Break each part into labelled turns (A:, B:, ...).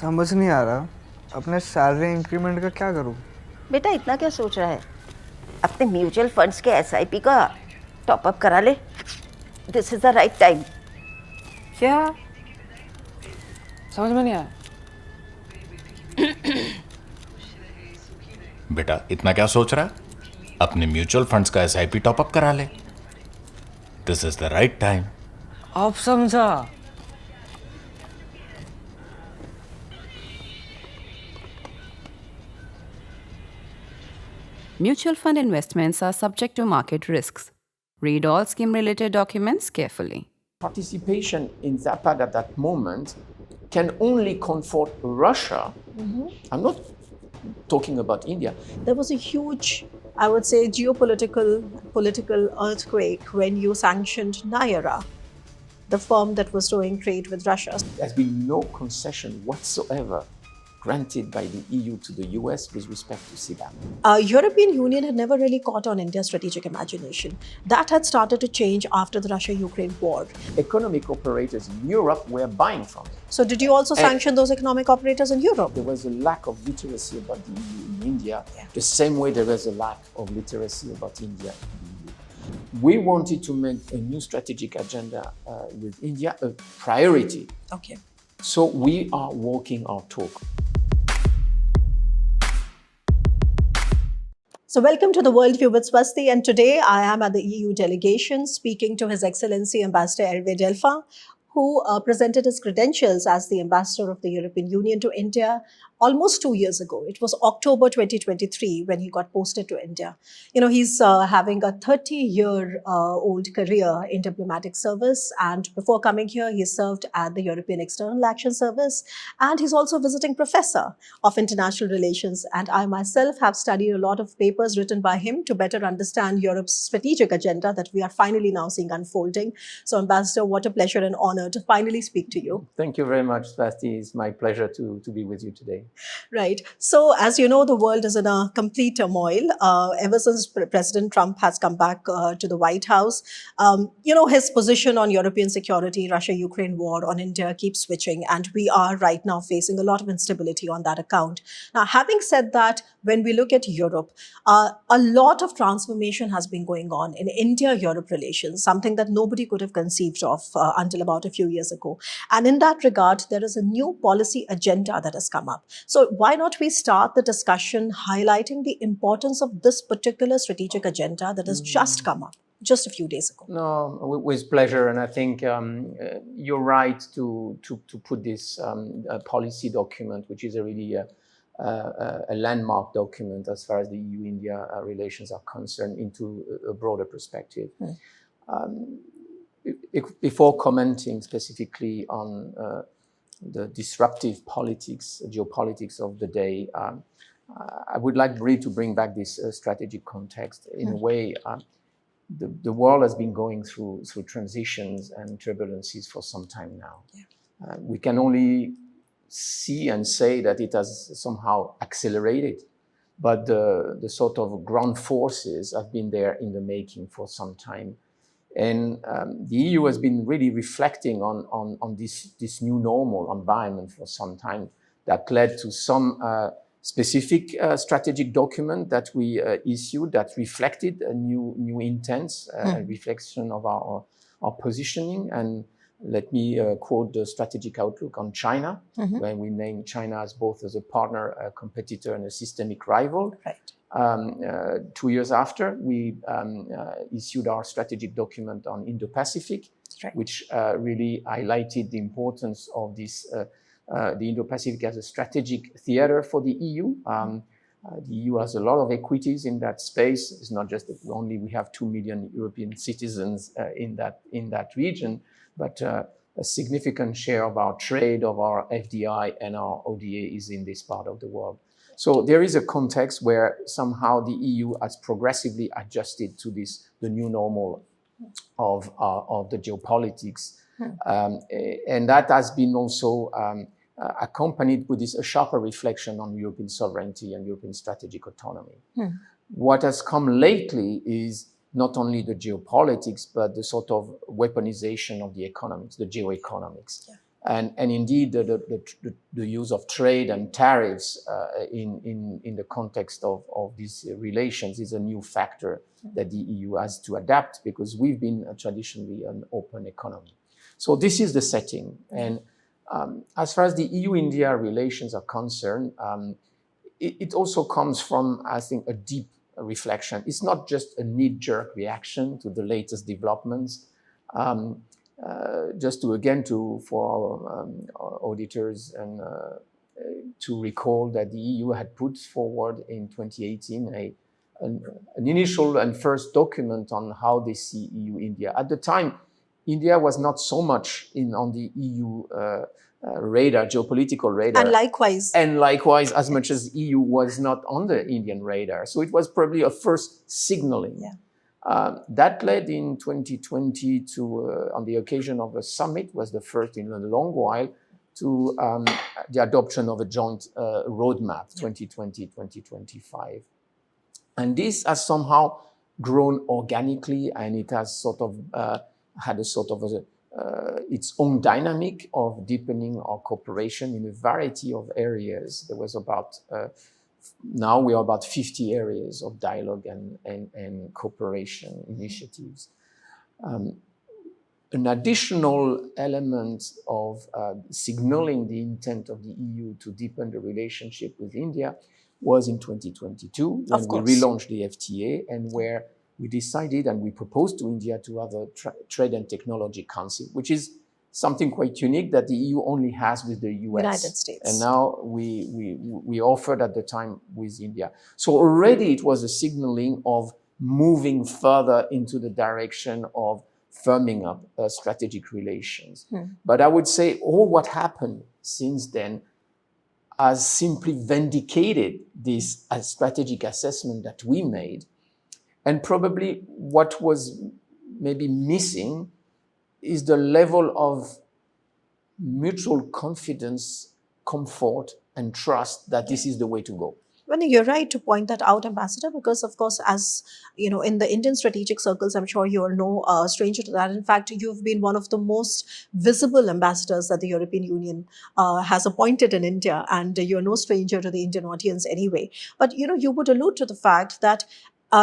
A: समझ नहीं आ रहा अपने सैलरी इंक्रीमेंट का क्या करूं।
B: बेटा इतना क्या सोच रहा है? अपने म्यूचुअल फंड्स के एसआईपी का टॉप अप करा ले। This is the right time.
C: क्या? समझ में नहीं आया।
D: बेटा इतना क्या सोच रहा है? अपने म्यूचुअल फंड्स का एसआईपी टॉपअप करा ले। This is the right time.
C: अब समझा।
E: Mutual fund investments are subject to market risks. Read all scheme-related documents carefully.
F: Participation in Zapad at that moment can only comfort Russia. I'm not talking about India.
G: There was a huge, I would say, political earthquake when you sanctioned Nayara, the firm that was doing trade with Russia.
F: There's been no concession whatsoever granted by the EU to the US with respect to CBAM.
G: European Union had never really caught on India's strategic imagination. That had started to change after the Russia-Ukraine war.
F: Economic operators in Europe were buying from it.
G: So did you also sanction those economic operators in Europe?
F: There was a lack of literacy about the EU in India, the same way there was a lack of literacy about India in the EU. We wanted to make a new strategic agenda with India a priority.
G: Okay.
F: So we are walking our talk.
G: So welcome to the WorldView with Swasti, and today I am at the EU delegation speaking to His Excellency Ambassador Hervé Delphin, who presented his credentials as the ambassador of the European Union to India almost 2 years ago. It was October 2023 when he got posted to India. You know, he's having a 30-year-old career in diplomatic service, and before coming here, he served at the European External Action Service, and he's also a visiting professor of international relations. And I myself have studied a lot of papers written by him to better understand Europe's strategic agenda that we are finally now seeing unfolding. So, Ambassador, what a pleasure and honor to finally speak to you.
F: Thank you very much, Swasti. It's my pleasure to be with you today.
G: Right. So, as you know, the world is in a complete turmoil. Ever since President Trump has come back to the White House, you know, his position on European security, Russia-Ukraine war, on India keeps switching. And we are right now facing a lot of instability on that account. Now, having said that, when we look at Europe, a lot of transformation has been going on in India-Europe relations, something that nobody could have conceived of until about a few years ago. And in that regard, there is a new policy agenda that has come up. So why not we start the discussion highlighting the importance of this particular strategic agenda that has just come up just a few days ago?
F: No, with pleasure. And I think you're right to put this policy document, which is a really a landmark document as far as the EU-India relations are concerned, into a broader perspective. Before commenting specifically on the disruptive politics, geopolitics of the day, I would like really to bring back this strategic context. In a way, the world has been going through transitions and turbulences for some time now. We can only see and say that it has somehow accelerated, but the sort of ground forces have been there in the making for some time. And the EU has been really reflecting on this new normal environment for some time that led to some specific strategic document that we issued that reflected a new intents, reflection of our positioning. And let me quote the strategic outlook on China, when we named China as both as a partner, a competitor, and a systemic rival.
G: Right.
F: 2 years after, we issued our strategic document on Indo-Pacific, which really highlighted the importance of this, the Indo-Pacific as a strategic theater for the EU. The EU has a lot of equities in that space. It's not just that we have 2 million European citizens in that region, but a significant share of our trade, of our FDI and our ODA is in this part of the world. So there is a context where somehow the EU has progressively adjusted to the new normal of the geopolitics. And that has been also accompanied with a sharper reflection on European sovereignty and European strategic autonomy. What has come lately is not only the geopolitics, but the sort of weaponization of the economics, the geoeconomics. And indeed, the use of trade and tariffs in the context of these relations is a new factor that the EU has to adapt, because we've been traditionally an open economy. So this is the setting. And as far as the EU-India relations are concerned, it also comes from, I think, a deep reflection. It's not just a knee-jerk reaction to the latest developments. Just for our auditors and to recall that the EU had put forward in 2018 an initial and first document on how they see EU-India. At the time, India was not so much on the EU radar, geopolitical radar.
G: And likewise,
F: as much as EU was not on the Indian radar. So it was probably a first signaling.
G: Yeah.
F: That led in 2020 to, on the occasion of a summit, was the first in a long while, to the adoption of a joint roadmap, 2020-2025. And this has somehow grown organically, and it has sort of had a sort of its own dynamic of deepening our cooperation in a variety of areas. There was about now we are about 50 areas of dialogue and cooperation initiatives. An additional element of signaling the intent of the EU to deepen the relationship with India was in 2022, when we relaunched the FTA, and where we decided and we proposed to India to have a Trade and Technology Council, which is something quite unique that the EU only has with the US.
G: United States.
F: And now we offered at the time with India. So already it was a signaling of moving further into the direction of firming up strategic relations. But I would say all what happened since then has simply vindicated this strategic assessment that we made. And probably what was maybe missing is the level of mutual confidence, comfort, and trust that this is the way to go.
G: Well, you're right to point that out, Ambassador, because of course, as you know, in the Indian strategic circles, I'm sure you're no stranger to that. In fact, you've been one of the most visible ambassadors that the European Union has appointed in India, and you're no stranger to the Indian audience anyway. But you would allude to the fact that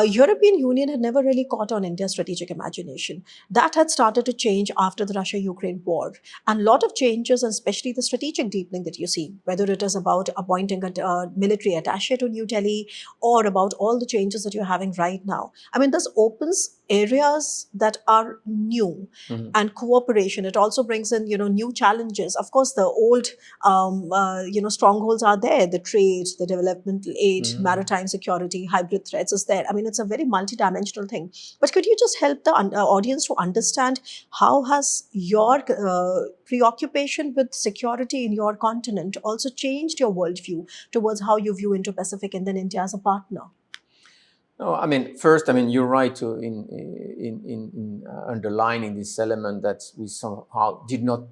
G: European Union had never really caught on India's strategic imagination. That had started to change after the Russia-Ukraine war. And a lot of changes, and especially the strategic deepening that you see, whether it is about appointing a military attaché to New Delhi or about all the changes that you're having right now. I mean, this opens areas that are new and cooperation. It also brings in, new challenges. Of course, the old, strongholds are there. The trade, the developmental aid, maritime security, hybrid threats is there. I mean, it's a very multidimensional thing. But could you just help the audience to understand how has your preoccupation with security in your continent also changed your worldview towards how you view Indo-Pacific and then India as a partner?
F: No, I mean, first, you're right in underlining this element that we somehow did not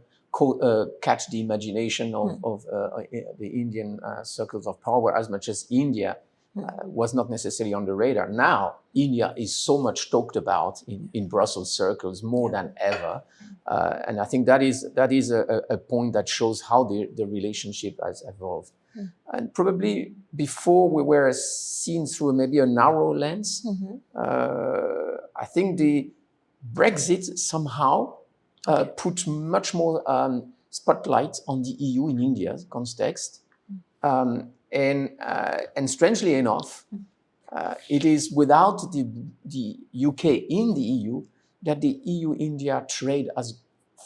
F: catch the imagination of the Indian circles of power as much as India was not necessarily on the radar. Now, India is so much talked about in Brussels circles more than ever. And I think that is a point that shows how the relationship has evolved. And probably before we were seen through maybe a narrow lens. I think the Brexit somehow put much more spotlight on the EU in India's context. And strangely enough, it is without the UK in the EU that the EU-India trade has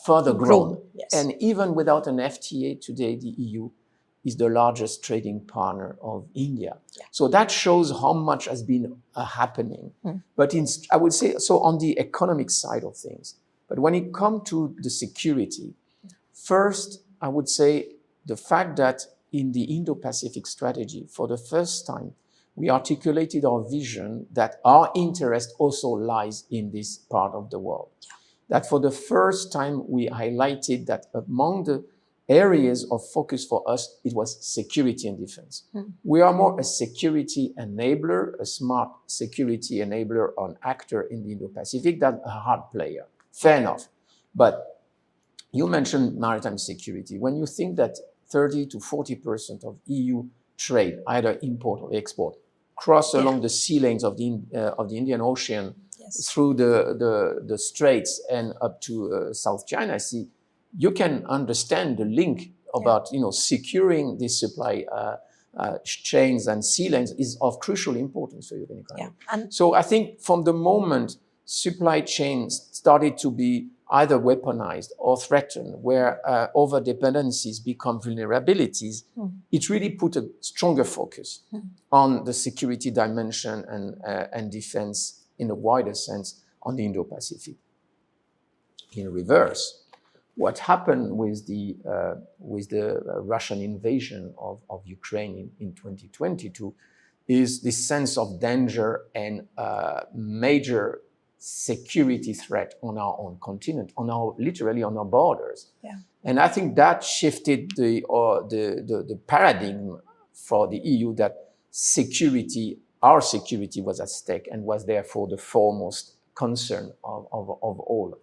F: further grown.
G: Yes.
F: And even without an FTA today, the EU is the largest trading partner of India. Yeah. So that shows how much has been happening. But I would say, so on the economic side of things, but when it comes to the security, first, I would say the fact that in the Indo-Pacific strategy, for the first time, we articulated our vision that our interest also lies in this part of the world. Yeah. That for the first time, we highlighted that among the areas of focus for us, it was security and defense. We are more a security enabler, a smart security enabler or an actor in the Indo-Pacific than a hard player. Fair enough. But You mentioned maritime security. When you think that 30 to 40% of EU trade, either import or export, cross along the sea lanes of the Indian Ocean through the straits and up to South China Sea, you can understand the link about securing this supply chains and sea lanes is of crucial importance for European economy. And so I think from the moment supply chains started to be either weaponized or threatened, where over-dependencies become vulnerabilities, it really put a stronger focus on the security dimension and defense in a wider sense on the Indo-Pacific. In reverse, what happened with the Russian invasion of Ukraine in 2022 is this sense of danger and major security threat on our own continent, literally on our borders. Yeah. And I think that shifted the paradigm for the EU that our security was at stake and was therefore the foremost concern of all.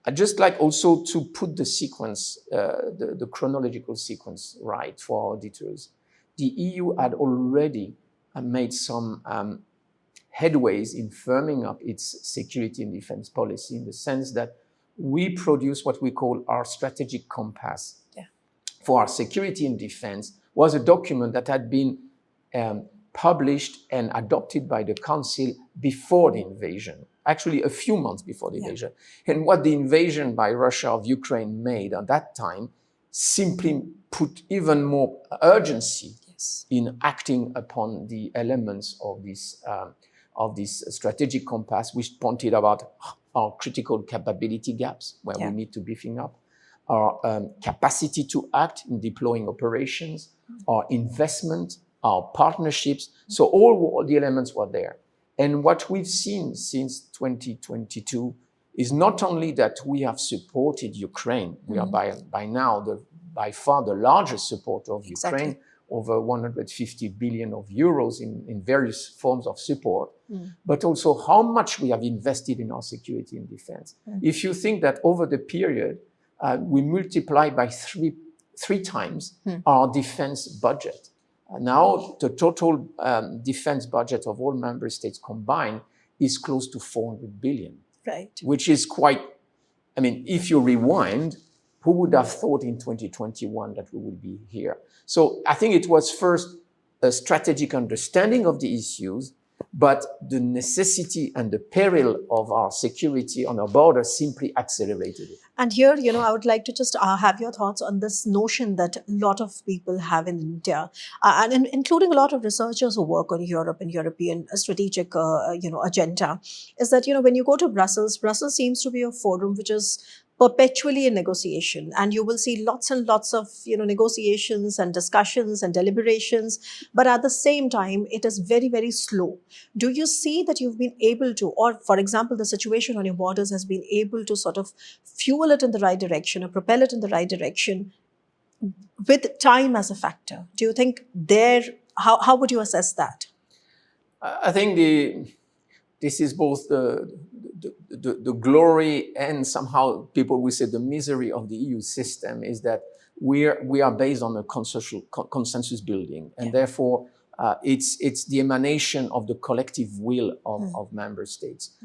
F: I'd just like also to put the sequence, the chronological sequence right for our auditors. The EU had already made some headways in firming up its security and defense policy in the sense that we produce what we call our strategic compass for our security and defense, was a document that had been published and adopted by the Council before the invasion, actually a few months before the invasion. And what the invasion by Russia of Ukraine made at that time simply put even more urgency in acting upon the elements of this strategic compass, which pointed about our critical capability gaps where we need to beefing up, our capacity to act in deploying operations, our investment, our partnerships. So all the elements were there. And what we've seen since 2022 is not only that we have supported Ukraine, we are by now by far the largest supporter of Ukraine, over 150 billion of euros in various forms of support, but also how much we have invested in our security and defense. If you think that over the period, we multiply by three times our defense budget. Now the total defense budget of all member states combined is close to 400 billion. Right. Which is quite, I mean, if you rewind, who would have thought in 2021 that we would be here? So I think it was first a strategic understanding of the issues, but the necessity and the peril of our security on our border simply accelerated it.
G: And here, I would like to just have your thoughts on this notion that a lot of people have in India, and including a lot of researchers who work on Europe and European strategic, agenda, is that, when you go to Brussels seems to be a forum which is perpetually in negotiation, and you will see lots and lots of negotiations and discussions and deliberations, but at the same time it is very, very slow. Do you see that you've been able to, or for example the situation on your borders has been able to sort of fuel it in the right direction or propel it in the right direction with time as a factor? Do you think how would you assess that?
F: I think this is both the glory and somehow people will say the misery of the EU system is that we are based on a consensus building, and therefore it's the emanation of the collective will of member states.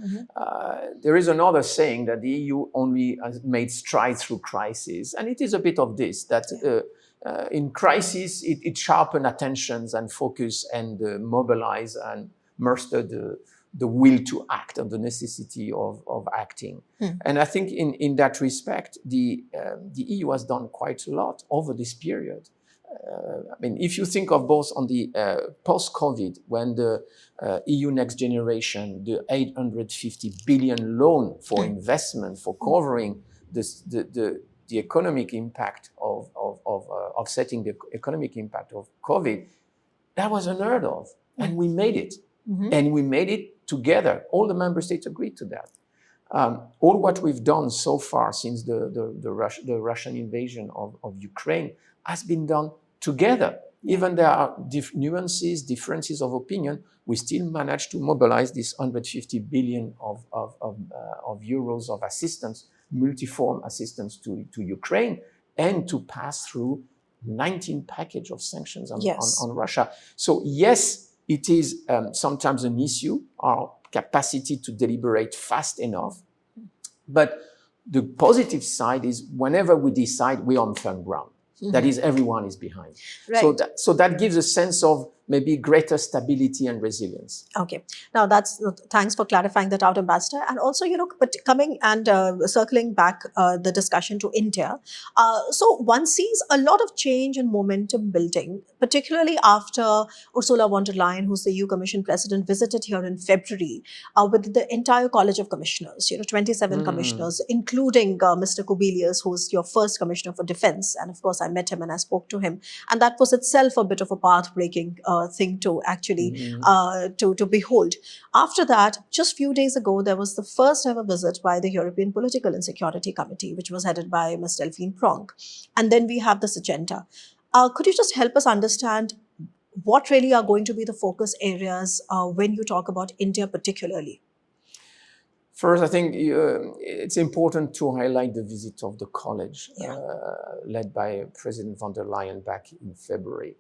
F: There is another saying that the EU only has made strides through crisis, and it is a bit of this, that in crisis it sharpened attentions and focus and mobilize and muster the will to act and the necessity of acting. And I think in that respect, the EU has done quite a lot over this period. I mean, if you think of both on the post-COVID, when the EU Next Generation, the 850 billion loan for investment, for covering the economic impact of offsetting the economic impact of COVID, that was unheard of. And we made it. And we made it together. All the member states agreed to that. All what we've done so far since the Russian invasion of Ukraine has been done together. Even there are nuances, differences of opinion, we still managed to mobilize this 150 billion of euros of assistance multiform assistance to Ukraine and to pass through 19 package of sanctions on Russia. So yes, it is sometimes an issue, our capacity to deliberate fast enough. But the positive side is whenever we decide, we're on firm ground. That is, everyone is behind.
G: Right.
F: So that gives a sense of maybe greater stability and resilience.
G: Okay. Now thanks for clarifying that out, Ambassador. And also, but coming and circling back the discussion to India. So one sees a lot of change and momentum building, particularly after Ursula von der Leyen, who's the EU Commission President, visited here in February with the entire College of Commissioners, 27 commissioners, including Mr. Kubilius, who's your first Commissioner for Defense. And of course, I met him and I spoke to him. And that was itself a bit of a path-breaking thing to actually to behold. After that, just few days ago, there was the first ever visit by the European Political and Security Committee, which was headed by Ms. Delphine Pronk. And then we have this agenda. Could you just help us understand what really are going to be the focus areas when you talk about India particularly?
F: First, I think it's important to highlight the visit of the college led by President von der Leyen back in February.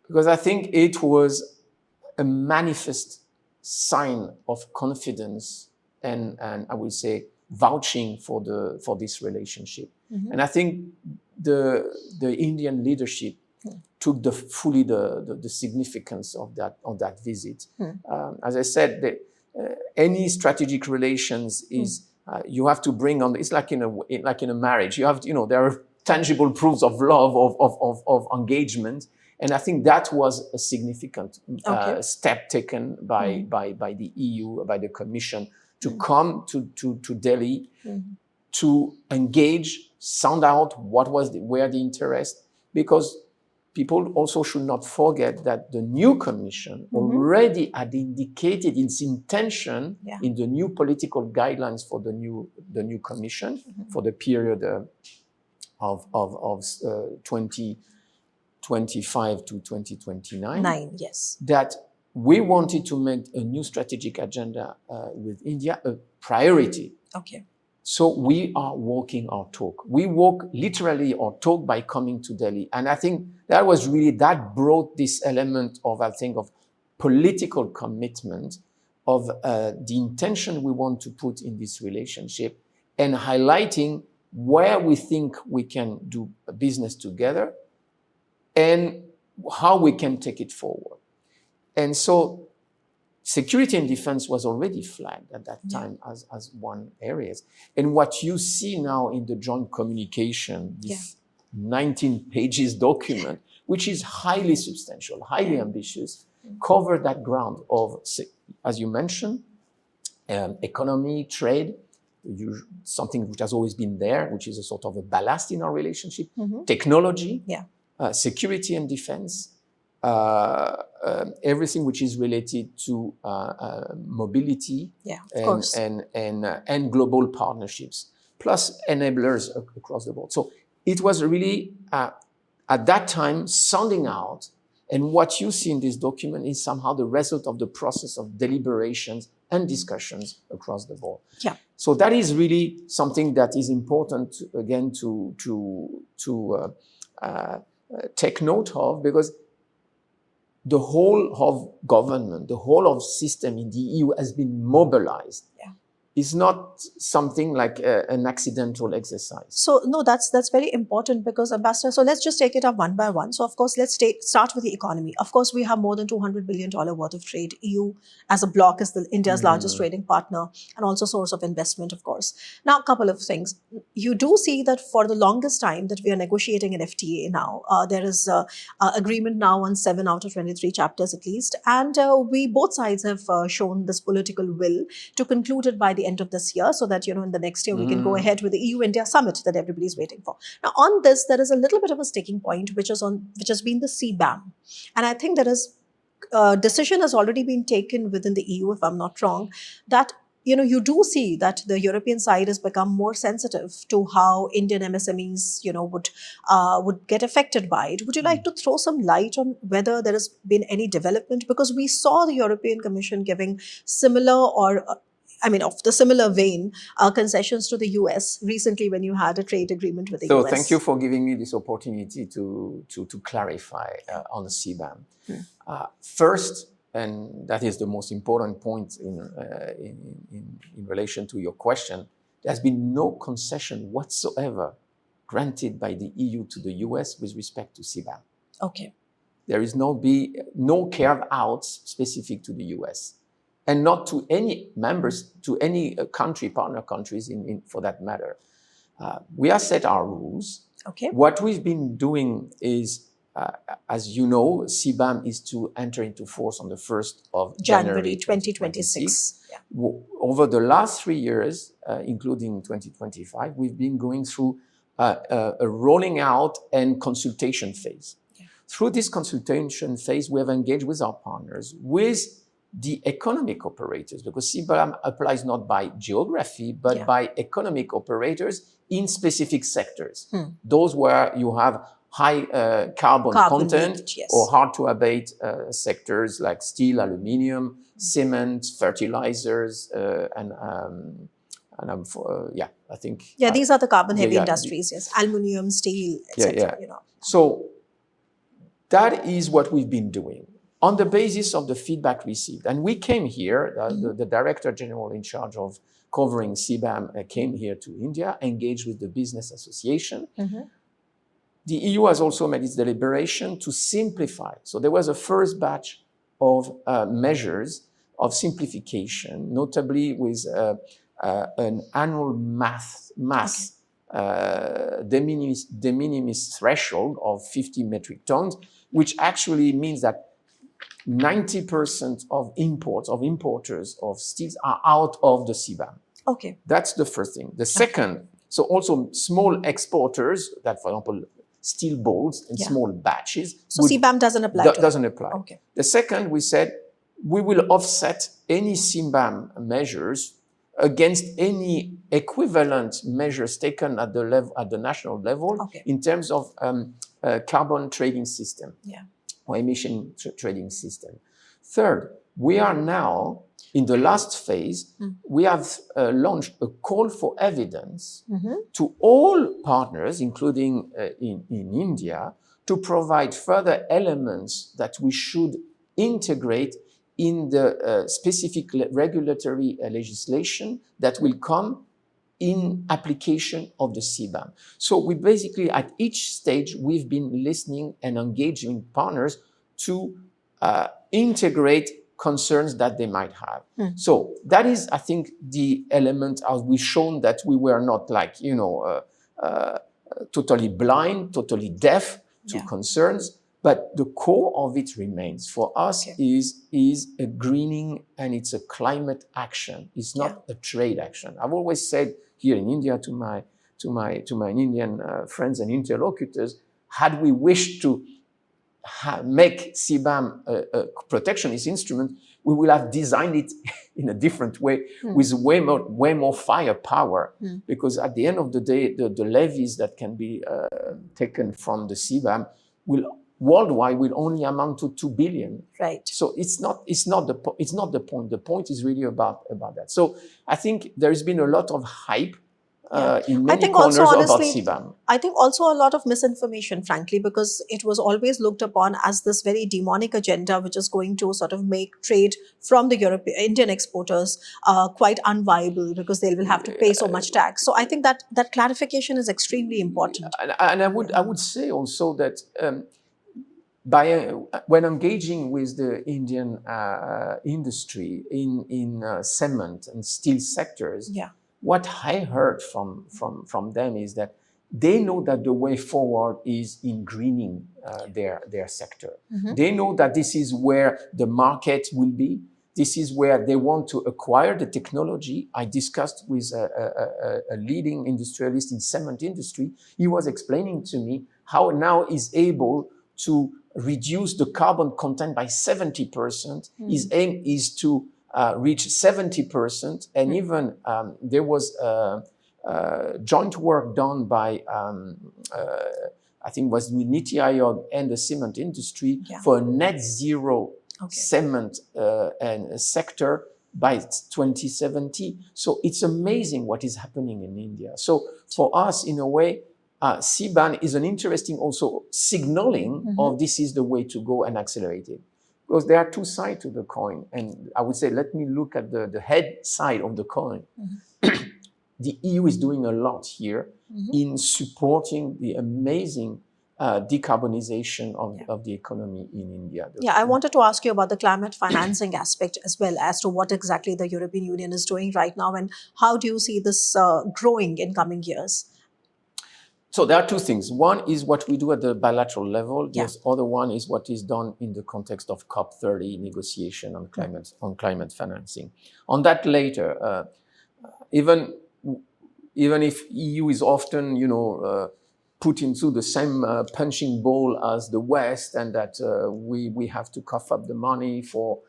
F: Because I think it was a manifest sign of confidence and I would say vouching for this relationship. And I think the Indian leadership took fully the significance of that visit. As I said, any strategic relations is you have to bring on. It's like in a marriage. You have there are tangible proofs of love of engagement. And I think that was a significant step taken by the EU, by the Commission, to come to Delhi, to engage, sound out where the interest, because people also should not forget that the new Commission already had indicated its intention in the new political guidelines for the new Commission for the period of 2025 to 2029.
G: Yes.
F: That we wanted to make a new strategic agenda with India a priority.
G: Okay.
F: So we are walking our talk. We walk literally our talk by coming to Delhi. And I think that brought this element of political commitment, of the intention we want to put in this relationship, and highlighting where we think we can do business together and how we can take it forward. And so security and defense was already flagged at that time as one area. And what you see now in the joint communication, this 19 pages document, which is highly substantial, highly ambitious, covered that ground of, as you mentioned, economy, trade, something which has always been there, which is a sort of a ballast in our relationship, technology, security and defense, everything which is related to mobility and global partnerships, plus enablers across the board. So it was really, at that time, sounding out. And what you see in this document is somehow the result of the process of deliberations and discussions across the board.
G: Yeah.
F: So that is really something that is important, again, to take note of, because the whole of government, the whole of system in the EU has been mobilized.
G: Yeah.
F: It's not something like an accidental exercise.
G: So, no, that's very important, because, Ambassador, so let's just take it up one by one. So, of course, let's start with the economy. Of course, we have more than $200 billion worth of trade. EU as a bloc is India's largest trading partner and also source of investment, of course. Now, a couple of things. You do see that for the longest time that we are negotiating an FTA now, there is agreement now on 7 out of 23 chapters at least. And both sides have shown this political will to conclude it by the end of this year, so that, in the next year we can go ahead with the EU-India summit that everybody's waiting for. Now, on this, there is a little bit of a sticking point, which has been the CBAM. And I think there is a decision has already been taken within the EU, if I'm not wrong, that you do see that the European side has become more sensitive to how Indian MSMEs, would get affected by it. Would you like to throw some light on whether there has been any development? Because we saw the European Commission giving similar or I mean, of the similar vein, concessions to the US recently when you had a trade agreement with the
F: So
G: US?
F: thank you for giving me this opportunity to clarify on the CBAM. First, and that is the most important point in relation to your question, there has been no concession whatsoever granted by the EU to the US with respect to CBAM.
G: Okay.
F: There is no carve-outs specific to the US, and not to any members, to any country, partner countries for that matter. We have set our rules.
G: Okay.
F: What we've been doing is, as you know, CBAM is to enter into force on the 1st of
G: January 2026. Yeah.
F: Over the last 3 years, including 2025, we've been going through a rolling out and consultation phase. Yeah. Through this consultation phase, we have engaged with our partners, with the economic operators, because CBAM applies not by geography, but by economic operators in specific sectors. Those where you have high carbon content or hard to abate sectors like steel, aluminium, cement, fertilizers, I think.
G: Yeah, these are the carbon heavy industries, yes. Aluminium, steel, etc. You know.
F: So that is what we've been doing on the basis of the feedback received. And we came here, the Director General in charge of covering CBAM came here to India, engaged with the business association. The EU has also made its deliberation to simplify. So there was a first batch of measures of simplification, notably with an annual mass de minimis threshold of 50 metric tons, which actually means that 90% of importers of steels are out of the CBAM.
G: Okay.
F: That's the first thing. The second, so also small exporters that, for example, steel balls in small batches.
G: So CBAM doesn't apply to
F: doesn't apply.
G: Okay.
F: The second, we said, we will offset any CBAM measures against any equivalent measures taken at the national level in terms of carbon trading system or emission trading system. Third, we are now in the last phase. We have launched a call for evidence to all partners, including in India, to provide further elements that we should integrate in the specific regulatory legislation that will come in application of the CBAM. So we basically, at each stage, we've been listening and engaging partners to integrate concerns that they might have. So that is, I think, the element as we've shown that we were not like, totally blind, totally deaf to concerns. But the core of it remains for us is a greening, and it's a climate action. It's not a trade action. I've always said here in India to my Indian friends and interlocutors, had we wished to make CBAM a protectionist instrument, we will have designed it in a different way with way more firepower. Because at the end of the day, the levies that can be taken from the CBAM worldwide will only amount to 2 billion.
G: Right.
F: So it's not the point. The point is really about that. So I think there's been a lot of hype in many corners about CBAM.
G: I think also a lot of misinformation, frankly, because it was always looked upon as this very demonic agenda, which is going to sort of make trade from the Indian exporters quite unviable, because they will have to pay so much tax. So I think that clarification is extremely important.
F: And I would say also that when engaging with the Indian industry in cement and steel sectors, what I heard from them is that they know that the way forward is in greening their sector. They know that this is where the market will be. This is where they want to acquire the technology. I discussed with a leading industrialist in cement industry. He was explaining to me how now he's able to reduce the carbon content by 70%. His aim is to reach 70%. And even there was joint work done by, I think it was with Niti Aayog and the cement industry for a net zero cement and sector by 2070. So it's amazing what is happening in India. So for us, in a way, CBAM is an interesting also signaling of this is the way to go and accelerate it. Because there are two sides to the coin. And I would say, let me look at the head side of the coin. The EU is doing a lot here in supporting the amazing decarbonization of the economy in India.
G: Yeah, I wanted to ask you about the climate financing aspect as well, as to what exactly the European Union is doing right now, and how do you see this growing in coming years?
F: So there are two things. One is what we do at the bilateral level. The
G: Yeah.
F: other one is what is done in the context of COP30 negotiation on climate financing. On that later, even if EU is often, put into the same punching bowl as the West, and that we have to cough up the money for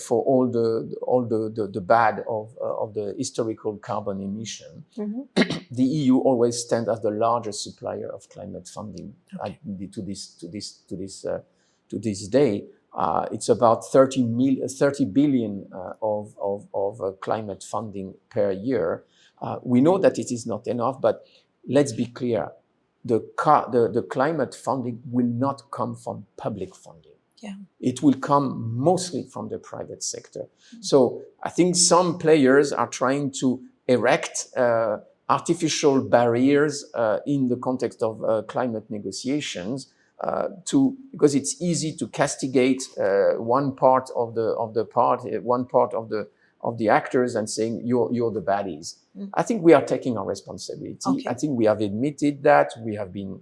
F: all the bad of the historical carbon emission. The EU always stands as the largest supplier of climate funding to this day. It's about 30 billion of climate funding per year. We know that it is not enough, but let's be clear: the climate funding will not come from public funding.
G: Yeah.
F: It will come mostly from the private sector. So I think some players are trying to erect artificial barriers in the context of climate negotiations because it's easy to castigate one part of the actors and saying you're the baddies. I think we are taking our responsibility.
G: Okay.
F: I think we have admitted that. We have been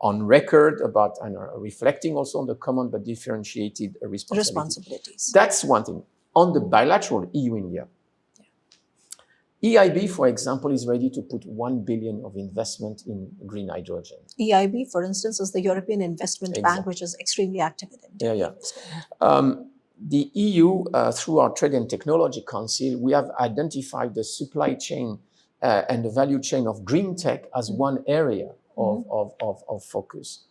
F: on record about and reflecting also on the common but differentiated responsibilities. That's one thing. On the bilateral EU-India, EIB, for example, is ready to put 1 billion of investment in green hydrogen.
G: EIB, for instance, is the European Investment Bank, which is extremely active in India.
F: The EU, through our Trade and Technology Council, we have identified the supply chain and the value chain of green tech as one area of focus.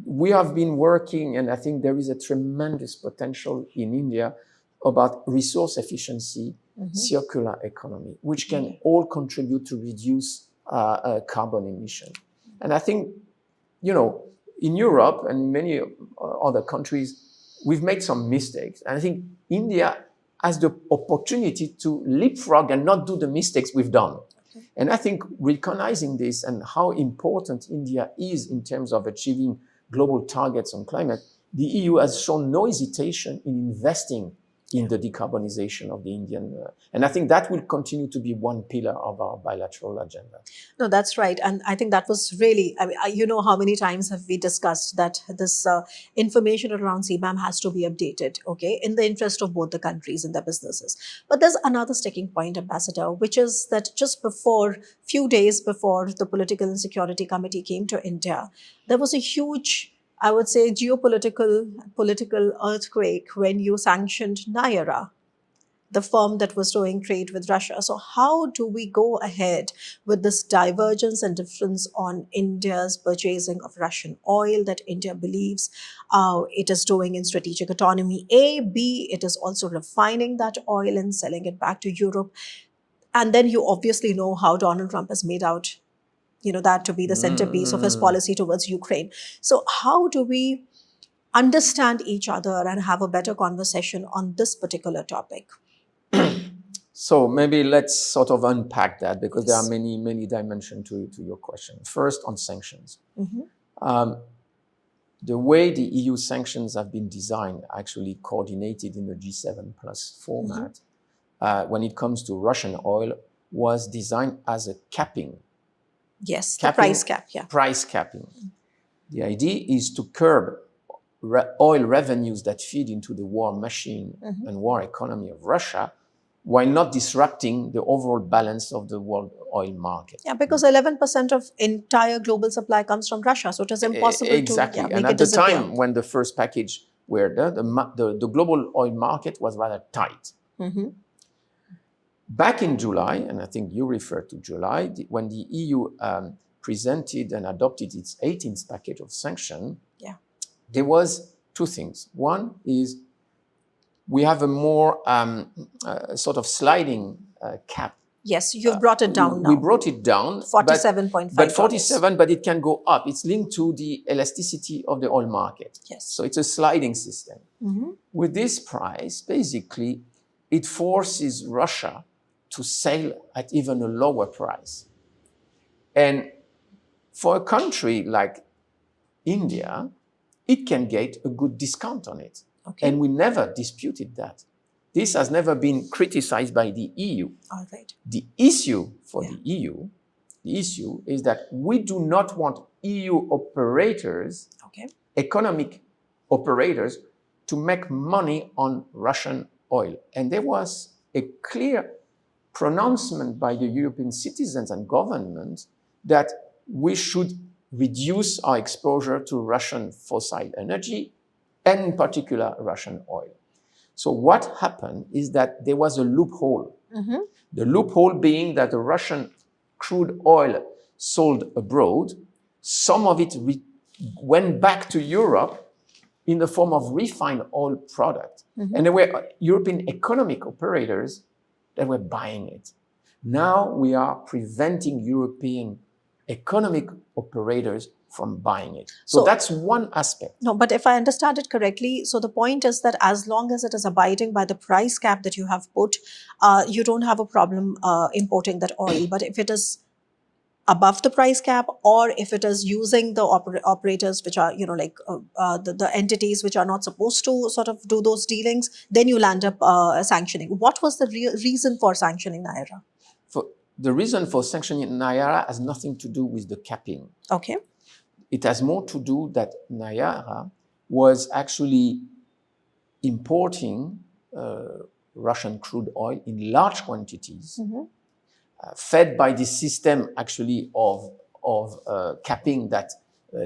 F: We have been working, and I think there is a tremendous potential in India about resource efficiency, circular economy, which can all contribute to reduce carbon emission. And I think, in Europe and many other countries, we've made some mistakes. And I think India has the opportunity to leapfrog and not do the mistakes we've done. And I think recognizing this and how important India is in terms of achieving global targets on climate, the EU has shown no hesitation in investing in the decarbonization of the Indian. And I think that will continue to be one pillar of our bilateral agenda.
G: No, that's right. And I think that was really, how many times have we discussed that this information around CBAM has to be updated, in the interest of both the countries and their businesses. But there's another sticking point, Ambassador, which is that just few days before the Political and Security Committee came to India, there was a huge, I would say, political earthquake when you sanctioned Nayara, the firm that was doing trade with Russia. So how do we go ahead with this divergence and difference on India's purchasing of Russian oil that India believes it is doing in strategic autonomy? A, B, it is also refining that oil and selling it back to Europe. And then you obviously know how Donald Trump has made out that to be the centerpiece of his policy towards Ukraine. So how do we understand each other and have a better conversation on this particular topic?
F: So maybe let's sort of unpack that, because there are many, many dimensions to your question. First, on sanctions. The way the EU sanctions have been designed, actually coordinated in the G7 plus format, when it comes to Russian oil, was designed as a capping.
G: Yes, the price cap,
F: Price capping. The idea is to curb oil revenues that feed into the war machine and war economy of Russia, while not disrupting the overall balance of the world oil market.
G: Yeah, because 11% of entire global supply comes from Russia, so it is impossible to make
F: and at the time when the first package were there, the global oil market was rather tight. Back in July, and I think you referred to July, when the EU presented and adopted its 18th package of sanction, there was two things. One is we have a more sort of sliding cap.
G: Yes, you've brought it down now.
F: We brought it down.
G: 47.5.
F: But 47, but it can go up. It's linked to the elasticity of the oil market.
G: Yes.
F: So it's a sliding system. With this price, basically, it forces Russia to sell at even a lower price. And for a country like India, it can get a good discount on it.
G: Okay.
F: And we never disputed that. This has never been criticized by the EU.
G: All right.
F: The issue for the EU, the issue is that we do not want EU operators, economic operators, to make money on Russian oil. And there was a clear pronouncement by the European citizens and governments that we should reduce our exposure to Russian fossil energy, and in particular Russian oil. So what happened is that there was a loophole. The loophole being that the Russian crude oil sold abroad, some of it went back to Europe in the form of refined oil product. And there were European economic operators that were buying it. Now we are preventing European economic operators from buying it. So that's one aspect.
G: No, but if I understand it correctly, so the point is that as long as it is abiding by the price cap that you have put, you don't have a problem importing that oil. But if it is above the price cap, or if it is using the operators which are, like the entities which are not supposed to sort of do those dealings, then you'll end up sanctioning. What was the reason for sanctioning Nayara?
F: The reason for sanctioning Nayara has nothing to do with the capping.
G: Okay.
F: It has more to do that Nayara was actually importing Russian crude oil in large quantities, fed by the system actually of capping that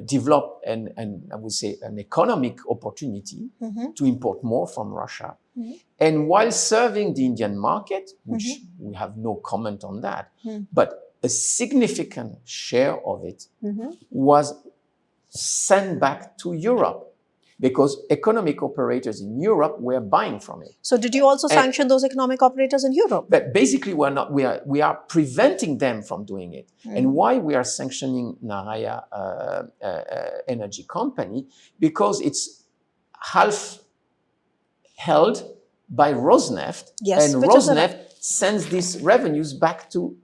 F: developed and I would say an economic opportunity to import more from Russia. And while serving the Indian market, which we have no comment on that, but a significant share of it was sent back to Europe because economic operators in Europe were buying from it.
G: So did you also sanction those economic operators in Europe?
F: But basically we are preventing them from doing it. And why we are sanctioning Nayara Energy Company? Because it's half held by Rosneft, and Rosneft sends these revenues back to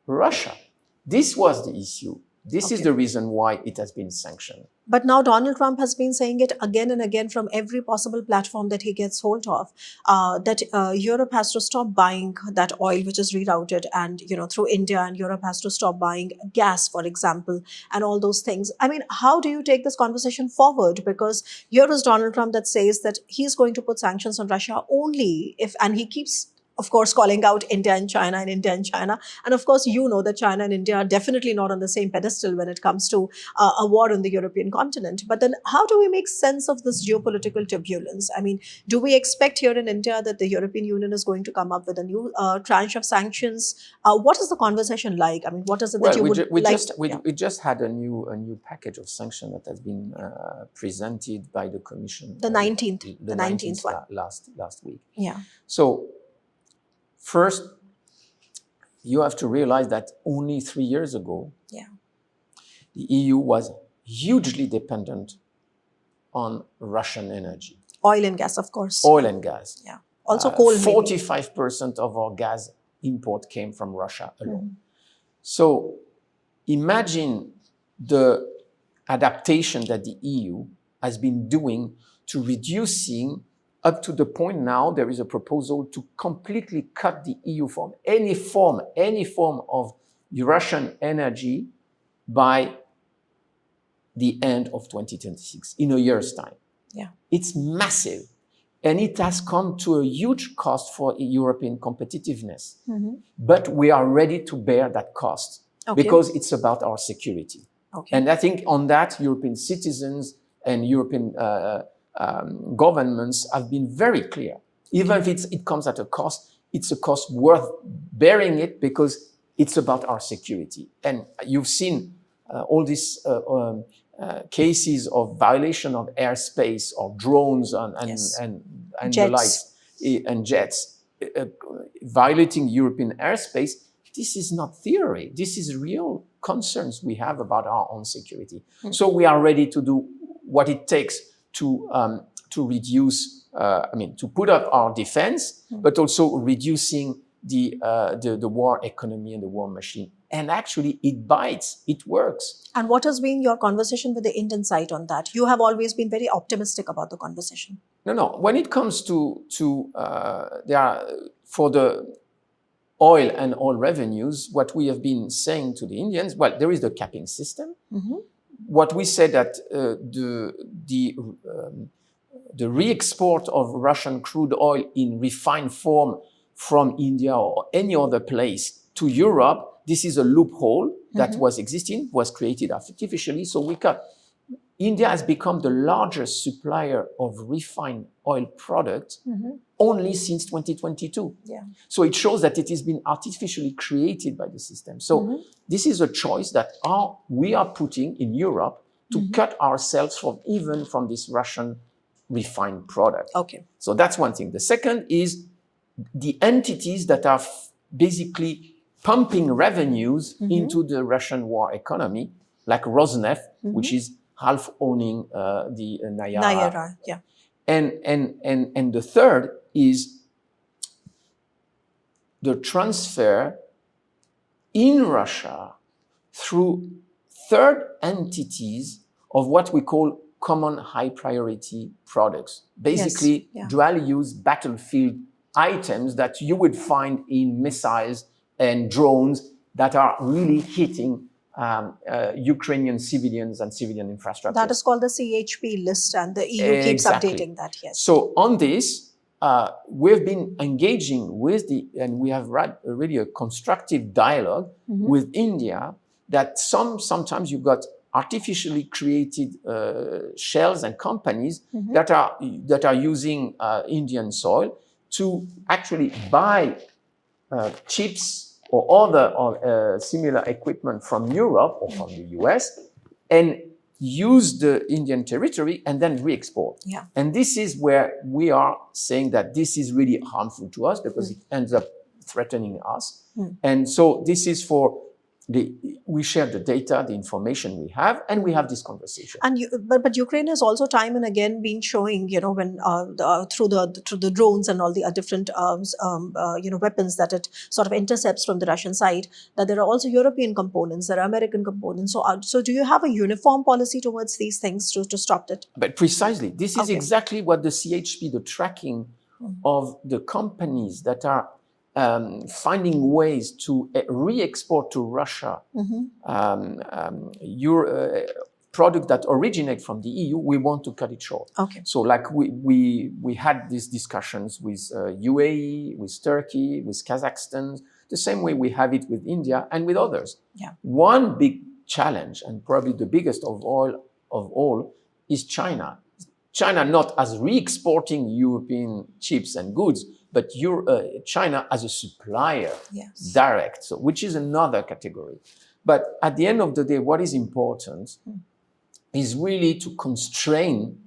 F: Russia. This was the issue. This is the reason why it has been sanctioned.
G: But now Donald Trump has been saying it again and again from every possible platform that he gets hold of, that Europe has to stop buying that oil which is rerouted and, through India, and Europe has to stop buying gas, for example, and all those things. I mean, how do you take this conversation forward? Because here is Donald Trump that says that he's going to put sanctions on Russia only if, and he keeps, of course, calling out India and China and India and China. And of course, that China and India are definitely not on the same pedestal when it comes to a war on the European continent. But then how do we make sense of this geopolitical turbulence? I mean, do we expect here in India that the European Union is going to come up with a new tranche of sanctions? What is the conversation like? I mean, what is it that you would like to...
F: We just had a new package of sanctions that has been presented by the Commission.
G: The 19th. The 19th one.
F: Last week.
G: Yeah.
F: So, first, you have to realize that only 3 years ago, the EU was hugely dependent on Russian energy.
G: Oil and gas, of course.
F: Oil and gas.
G: Yeah. Also coal.
F: 45% of our gas import came from Russia alone. So imagine the adaptation that the EU has been doing to reducing. Up to the point now, there is a proposal to completely cut the EU from any form of Russian energy by the end of 2026, in a year's time.
G: Yeah.
F: It's massive. And it has come to a huge cost for European competitiveness. But we are ready to bear that cost because it's about our security. And I think on that, European citizens and European governments have been very clear. Even if it comes at a cost, it's a cost worth bearing it because it's about our security. And you've seen all these cases of violation of airspace of drones and
G: Yes.
F: and the
G: Jets.
F: likes and jets violating European airspace, this is not theory. This is real concerns we have about our own security. So we are ready to do what it takes to reduce, to put up our defense, but also reducing the war economy and the war machine. And actually, it bites. It works.
G: And what has been your conversation with the Indian side on that? You have always been very optimistic about the conversation.
F: No. When it comes to for the oil and oil revenues, what we have been saying to the Indians, well, there is the capping system. What we said that the re-export of Russian crude oil in refined form from India or any other place to Europe, this is a loophole that was existing, was created artificially. So we cut. India has become the largest supplier of refined oil products only since 2022.
G: Yeah.
F: So it shows that it has been artificially created by the system. So this is a choice that we are putting in Europe to cut ourselves from this Russian refined product.
G: Okay.
F: So that's one thing. The second is the entities that are basically pumping revenues into the Russian war economy, like Rosneft, which is half owning the Nayara.
G: Yeah.
F: And the third is the transfer in Russia through third entities of what we call common high priority products. Basically, dual use battlefield items that you would find in missiles and drones that are really hitting Ukrainian civilians and civilian infrastructure.
G: That is called the CHP list, and the EU keeps updating that, yes.
F: So on this, we've been engaging with and we have really a constructive dialogue with India that sometimes you've got artificially created shells and companies that are using Indian soil to actually buy chips or other similar equipment from Europe or from the US and use the Indian territory and then re-export.
G: Yeah.
F: And this is where we are saying that this is really harmful to us because it ends up threatening us. And so this is we share the data, the information we have, and we have this conversation.
G: And but Ukraine has also time and again been showing, when through the drones and all the different weapons that it sort of intercepts from the Russian side, that there are also European components, there are American components. So do you have a uniform policy towards these things to stop it?
F: But precisely, this is exactly what the CHP, the tracking of the companies that are finding ways to re-export to Russia product that originate from the EU, we want to cut it short.
G: Okay.
F: So like we had these discussions with UAE, with Turkey, with Kazakhstan, the same way we have it with India and with others.
G: Yeah.
F: One big challenge, and probably the biggest of all, is China. China not as re-exporting European chips and goods, but China as a supplier, direct, so which is another category. But at the end of the day, what is important is really to constrain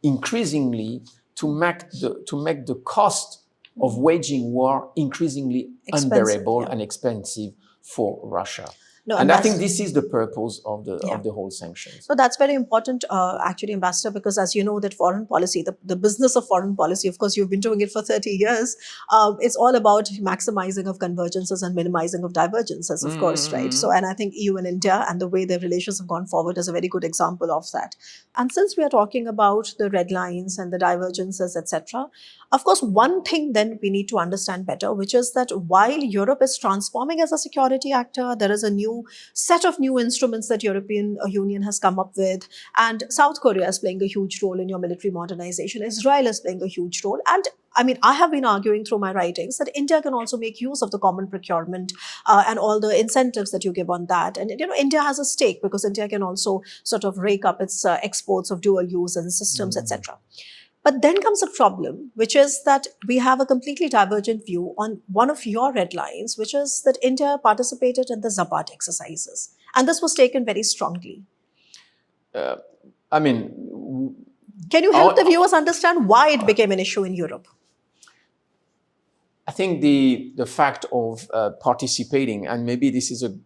F: increasingly to make the cost of waging war increasingly unbearable and expensive for Russia.
G: No,
F: and I think this is the purpose of the whole sanctions.
G: So that's very important, actually, Ambassador, because as you know, that foreign policy, the business of foreign policy, of course, you've been doing it for 30 years. It's all about maximizing of convergences and minimizing of divergences, of course, right? So, and I think EU and India and the way their relations have gone forward is a very good example of that. And since we are talking about the red lines and the divergences, etc., of course, one thing then we need to understand better, which is that while Europe is transforming as a security actor, there is a new set of new instruments that European Union has come up with, and South Korea is playing a huge role in your military modernization. Israel is playing a huge role, and I mean, I have been arguing through my writings that India can also make use of the common procurement and all the incentives that you give on that. And, India has a stake because India can also sort of rake up its exports of dual use and systems, etc. But then comes a problem, which is that we have a completely divergent view on one of your red lines, which is that India participated in the Zapad exercises. And this was taken very strongly.
F: I mean,
G: Can you help the viewers understand why it became an issue in Europe?
F: I think the fact of participating, and maybe this is an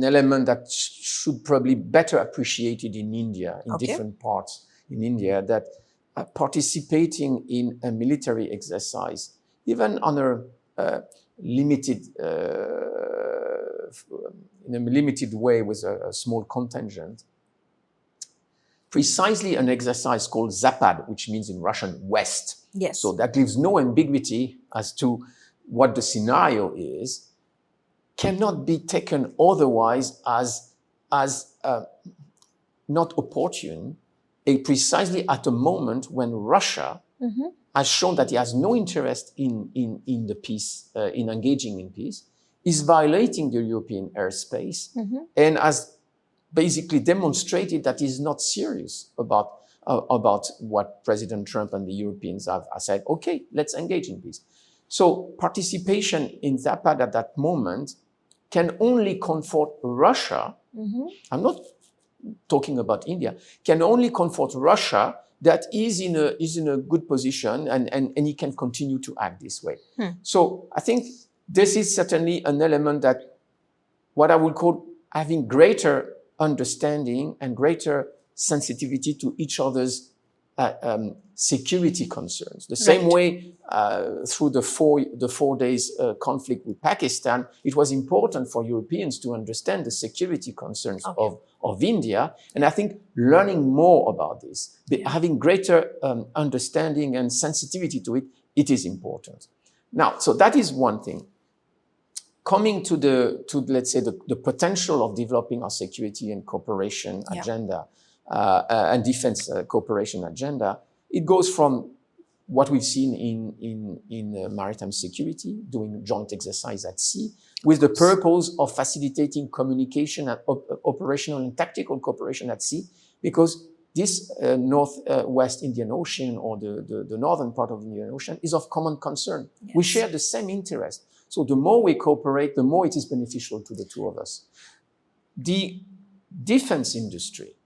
F: element that should probably better appreciated in India, in different parts in India, that participating in a military exercise, even on a limited, in a limited way with a small contingent, precisely an exercise called Zapad, which means in Russian West.
G: Yes.
F: So that leaves no ambiguity as to what the scenario is, cannot be taken otherwise as not opportune, precisely at a moment when Russia has shown that it has no interest in the peace, in engaging in peace, is violating the European airspace, and has basically demonstrated that he's not serious about what President Trump and the Europeans have said. Okay, let's engage in peace. So participation in Zapad at that moment can only comfort Russia. I'm not talking about India. Can only comfort Russia that is in a good position and he can continue to act this way. So I think this is certainly an element that what I would call having greater understanding and greater sensitivity to each other's security concerns. The same way through the 4 days conflict with Pakistan, it was important for Europeans to understand the security concerns of India. And I think learning more about this, having greater understanding and sensitivity to it, it is important. Now, so that is one thing. Coming to let's say the potential of developing our security and cooperation agenda and defense cooperation agenda, it goes from what we've seen in maritime security, doing joint exercise at sea, with the purpose of facilitating communication and operational and tactical cooperation at sea, because this Northwest Indian Ocean, or the northern part of the Indian Ocean, is of common concern. We share the same interest. So the more we cooperate, the more it is beneficial to the two of us. The defense industry,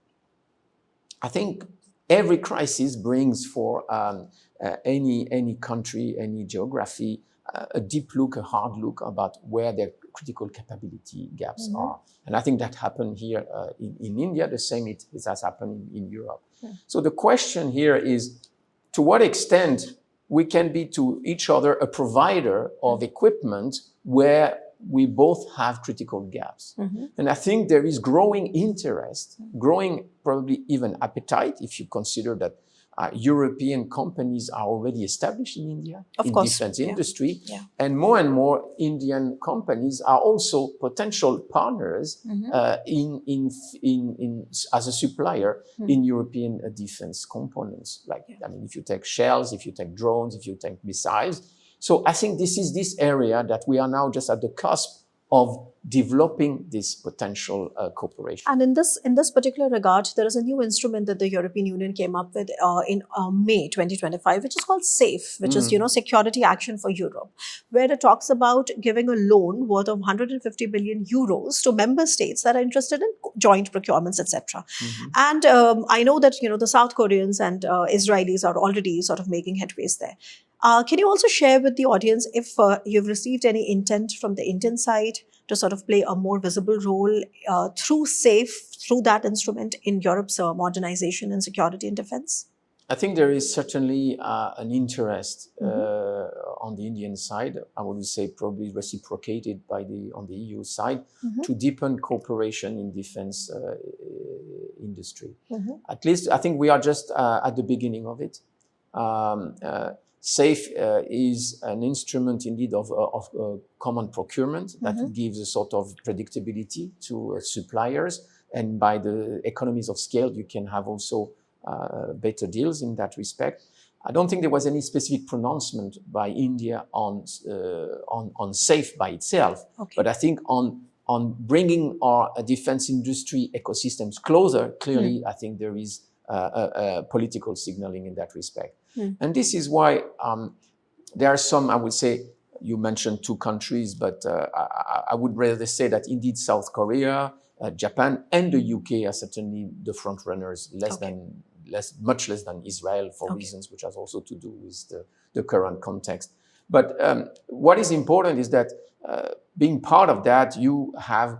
F: I think every crisis brings for any country, any geography, a deep look, a hard look about where their critical capability gaps are. And I think that happened here in India, the same it has happened in Europe. So the question here is, to what extent we can be to each other a provider of equipment where we both have critical gaps. And I think there is growing interest, growing probably even appetite, if you consider that European companies are already established in India, defense industry, and more Indian companies are also potential partners as a supplier in European defense components. Like, I mean, if you take shells, if you take drones, if you take missiles. So I think this is this area that we are now just at the cusp of developing this potential cooperation.
G: And in this particular regard, there is a new instrument that the European Union came up with in May 2025, which is called SAFE, which is, Security Action for Europe, where it talks about giving a loan worth of 150 billion euros to member states that are interested in joint procurements, etc. And I know that, the South Koreans and Israelis are already sort of making headways there. Can you also share with the audience if you've received any intent from the Indian side to sort of play a more visible role through SAFE, through that instrument in Europe's modernization and security and defense?
F: I think there is certainly an interest on the Indian side, I would say probably reciprocated on the EU side, to deepen cooperation in defense industry. At least I think we are just at the beginning of it. SAFE is an instrument indeed of common procurement that gives a sort of predictability to suppliers, and by the economies of scale you can have also better deals in that respect. I don't think there was any specific pronouncement by India on SAFE by itself, but I think on bringing our defense industry ecosystems closer, clearly I think there is a political signaling in that respect. And this is why there are some, I would say, you mentioned two countries, but I would rather say that indeed South Korea, Japan, and the UK are certainly the front runners, much less than Israel for reasons which has also to do with the current context. But what is important is that being part of that, you have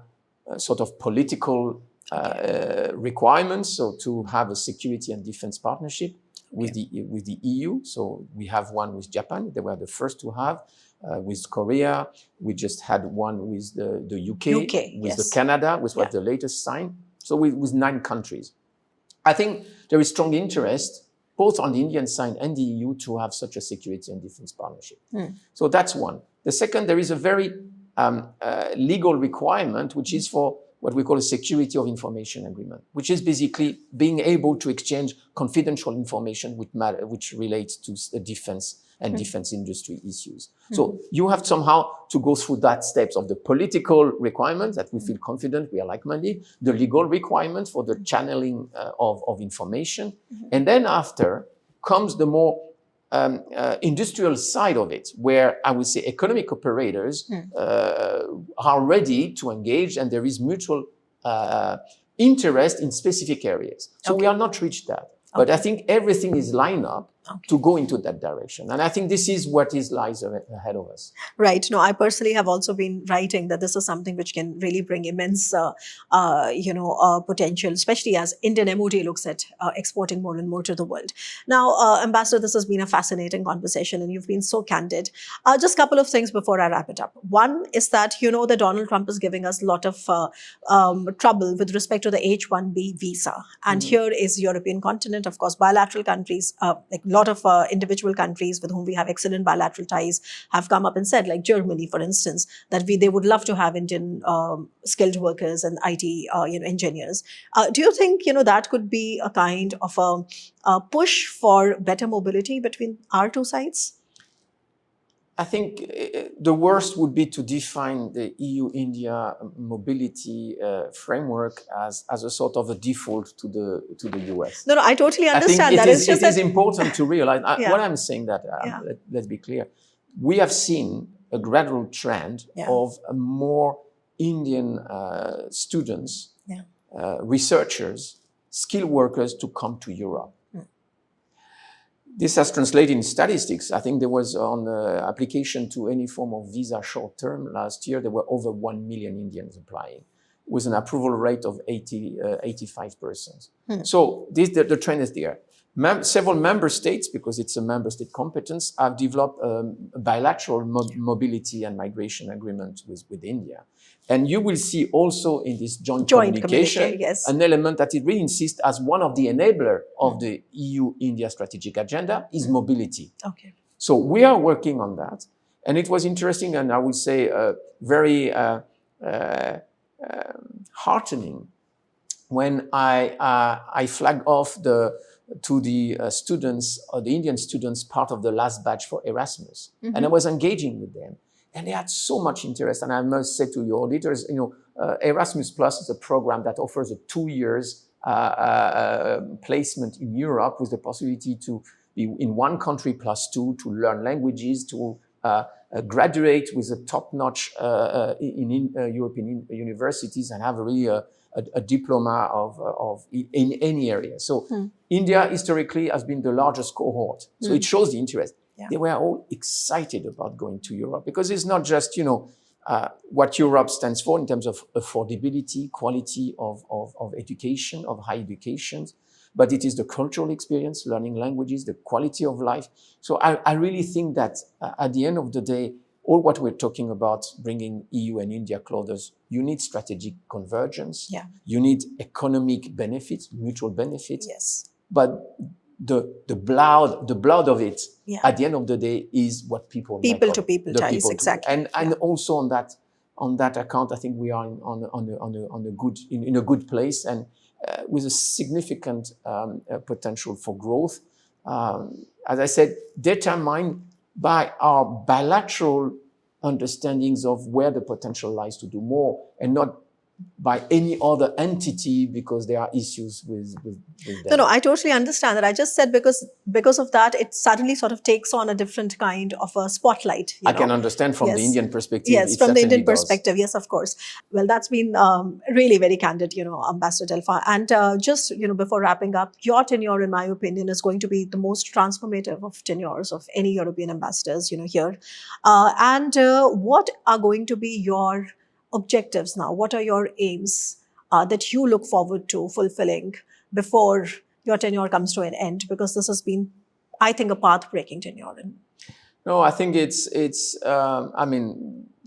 F: sort of political requirements. So to have a security and defense partnership with the EU. So we have one with Japan. They were the first to have. With Korea, we just had one with the UK, with the Canada, which was the latest sign. So with 9 countries. I think there is strong interest, both on the Indian side and the EU, to have such a security and defense partnership. So that's one. The second, there is a very legal requirement, which is for what we call a security of information agreement, which is basically being able to exchange confidential information which relates to the defense and defense industry issues. So you have somehow to go through that steps of the political requirements that we feel confident, we are like-minded, the legal requirements for the channeling of information. And then after comes the more industrial side of it, where I would say economic operators are ready to engage and there is mutual interest in specific areas. So we are not reached that. But I think everything is lined up to go into that direction. And I think this is what lies ahead of us.
G: Right. No, I personally have also been writing that this is something which can really bring immense, potential, especially as Indian MOD looks at exporting more and more to the world. Now, Ambassador, this has been a fascinating conversation and you've been so candid. Just a couple of things before I wrap it up. One is that, that Donald Trump is giving us a lot of trouble with respect to the H-1B visa. And here is European continent, of course, bilateral countries, like a lot of individual countries with whom we have excellent bilateral ties have come up and said, like Germany, for instance, that they would love to have Indian skilled workers and IT engineers. Do you think that could be a kind of a push for better mobility between our two sides?
F: I think the worst would be to define the EU-India mobility framework as a sort of a default to the US.
G: No, I totally understand that.
F: It is important to realize, what I'm saying that, let's be clear, we have seen a gradual trend of more Indian students, researchers, skilled workers to come to Europe. This has translated in statistics. I think there was on the application to any form of visa short term last year, there were over 1 million Indians applying with an approval rate of 85%. So the trend is there. Several member states, because it's a member state competence, have developed a bilateral mobility and migration agreement with India. And you will see also in this joint communication an element that it really insists as one of the enabler of the EU-India strategic agenda is mobility. Okay. So we are working on that. And it was interesting and I would say very heartening when I flagged off to the students, or the Indian students, part of the last batch for Erasmus. And I was engaging with them. And they had so much interest. And I must say to your auditors, Erasmus Plus is a program that offers a 2 years placement in Europe with the possibility to be in one country +2, to learn languages, to graduate with a top-notch in European universities and have really a diploma in any area. So India historically has been the largest cohort. So it shows the interest. They were all excited about going to Europe because it's not just, what Europe stands for in terms of affordability, quality of education, of high education, but it is the cultural experience, learning languages, the quality of life. So I really think that at the end of the day, all what we're talking about, bringing EU and India closer, you need strategic convergence. Yeah. You need economic benefits, mutual benefits. Yes. But the blood of it, at the end of the day, is what people
G: to people ties, exactly.
F: And also on that account, I think we are in a good place and with a significant potential for growth. As I said, determined by our bilateral understandings of where the potential lies to do more, and not by any other entity because there are issues with them.
G: No, I totally understand that. I just said because of that, it suddenly sort of takes on a different kind of a spotlight.
F: I can understand from the Indian perspective.
G: Yes,
F: it
G: from the
F: certainly
G: Indian
F: does.
G: perspective, yes, of course. Well, that's been really very candid, Ambassador Delphin. And just, before wrapping up, your tenure, in my opinion, is going to be the most transformative of tenures of any European ambassadors, here. What are going to be your objectives now? What are your aims that you look forward to fulfilling before your tenure comes to an end? Because this has been, I think, a path-breaking tenure.
F: No, I think it's.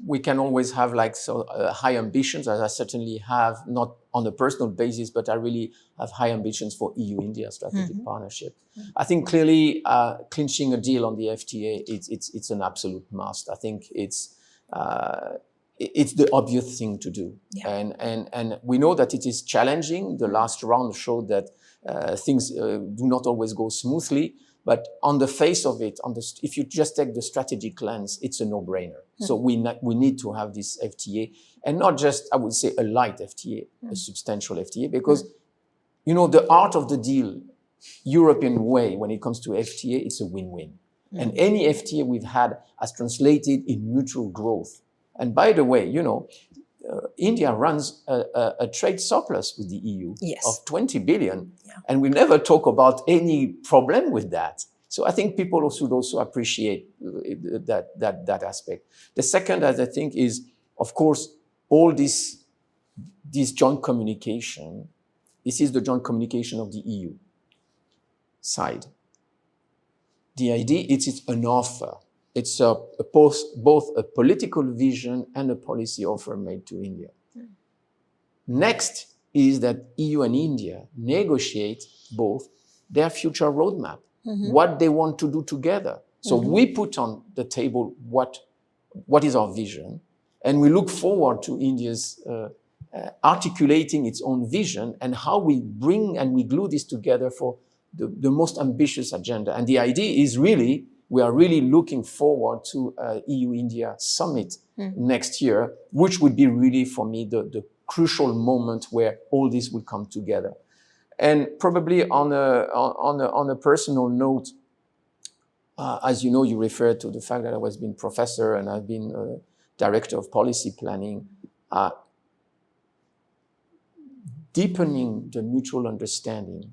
F: We can always have high ambitions, as I certainly have, not on a personal basis, but I really have high ambitions for EU-India strategic partnership. I think clearly clinching a deal on the FTA, it's an absolute must. I think it's the obvious thing to do.
G: Yeah.
F: And we know that it is challenging. The last round showed that things do not always go smoothly. But on the face of it, if you just take the strategic lens, it's a no-brainer. So we need to have this FTA, and not just, I would say, a light FTA, a substantial FTA, because, the art of the deal, European way, when it comes to FTA, it's a win-win. And any FTA we've had has translated in mutual growth. And by the way, India runs a trade surplus with the EU of 20 billion. Yeah. And we never talk about any problem with that. So I think people should also appreciate that aspect. The second, as I think, is, of course, all this joint communication. This is the joint communication of the EU side. The idea is it's an offer. It's both a political vision and a policy offer made to India. Next is that EU and India negotiate both their future roadmap, what they want to do together. So we put on the table what is our vision, and we look forward to India's articulating its own vision and how we bring and we glue this together for the most ambitious agenda. And the idea is really, we are really looking forward to EU-India summit next year, which would be really, for me, the crucial moment where all this will come together. And probably on a personal note, as you know, you referred to the fact that I was been professor and I've been director of policy planning. Deepening the mutual understanding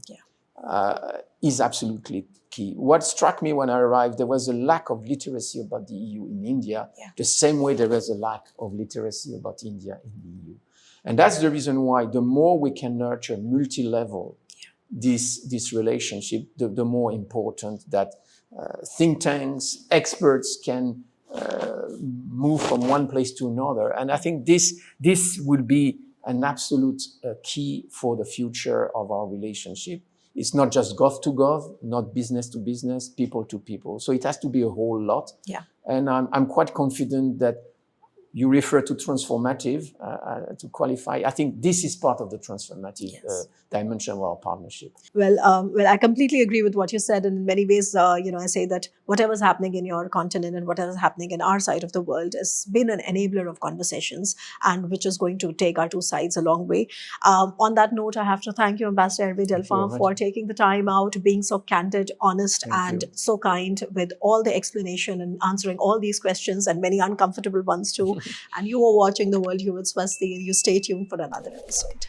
F: is absolutely key. What struck me when I arrived, there was a lack of literacy about the EU in India, the same way there was a lack of literacy about India in the EU. And that's the reason why the more we can nurture multi-level this relationship, the more important that think tanks, experts can move from one place to another. And I think this will be an absolute key for the future of our relationship. It's not just gov to gov, not business to business, people to people. So it has to be a whole lot. Yeah. And I'm quite confident that you refer to transformative to qualify. I think this is part of the transformative dimension of our partnership.
G: Well, I completely agree with what you said. And in many ways, I say that whatever's happening in your continent and whatever's happening in our side of the world has been an enabler of conversations, and which is going to take our two sides a long way. On that note, I have to thank you, Ambassador Hervé Delphin, for taking the time out, being so candid, honest, and so kind with all the explanation and answering all these questions and many uncomfortable ones too. And you are watching The WorldView with Swasti, and you stay tuned for another episode.